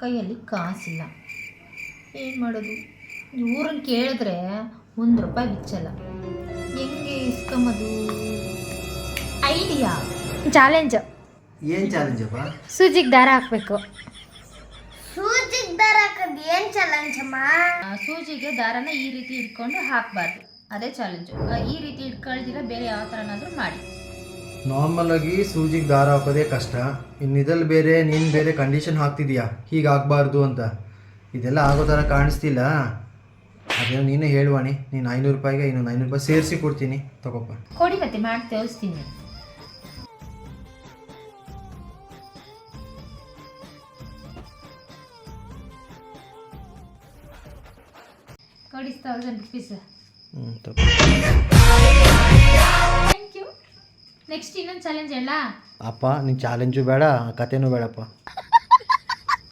ಕೈಯಲ್ಲಿ ಕಾಸಿಲ್ಲ, ಏನು ಮಾಡೋದು? ಇವ್ರನ್ನ ಕೇಳಿದ್ರೆ ₹1 ಬಿಚ್ಚಲ್ಲ, ಹೆಂಗೆ ಇಸ್ಕೊಂಬದು? Idea, challenge. ಏನು ಚಾಲೆಂಜಪ್ಪ? ಸೂಜಿಗೆ ದಾರ ಹಾಕಬೇಕು. ಸೂಜಿಗೆ ದಾರ ಹಾಕೋದು ಏನು ಚಾಲೆಂಜ್ ಅಮ್ಮ? ಸೂಜಿಗೆ ದಾರನ ಈ ರೀತಿ ಇಟ್ಕೊಂಡು ಹಾಕಬಾರ್ದು, ಅದೇ ಚಾಲೆಂಜು. ಈ ರೀತಿ ಇಟ್ಕೊಳ್ದಿರ ಬೇರೆ ಯಾವ ಥರನಾದರೂ ಮಾಡಿ. ನಾರ್ಮಲ್ ಆಗಿ ಸೂಜಿಗೆ ದಾರ ಹಾಕೋದೇ ಕಷ್ಟ, ಇನ್ನು ಇದ್ರಲ್ಲಿ ಬೇರೆ ನೀನು ಬೇರೆ ಕಂಡೀಷನ್ ಹಾಕ್ತಿದೀಯಾ ಹೀಗೆ ಆಗಬಾರ್ದು ಅಂತ. ಇದೆಲ್ಲ ಆಗೋ ಥರ ಕಾಣಿಸ್ತಿಲ್ಲ. ಅದೇನೋ ನೀನೇ ಹೇಳುವಾಣಿ, ನೀನು ₹500ಗೆ ಇನ್ನೊಂದು ₹500 ಸೇರಿಸಿ ಕೊಡ್ತೀನಿ, ತಗೋಪ್ಪ. ಕೊಡಿ, ಮತ್ತೆ ಮಾಡಿ ತೋರಿಸ್ತೀನಿ. ಕೊಡಿ, ₹1000. Thank you. ನೆಕ್ಸ್ಟ್ ಇನ್ನೊಂದು ಚಾಲೆಂಜ್ ಹೇಳ? ಅಪ್ಪ ನೀನು ಚಾಲೆಂಜು ಬೇಡ, ಕತೆನೂ ಬೇಡಪ್ಪ.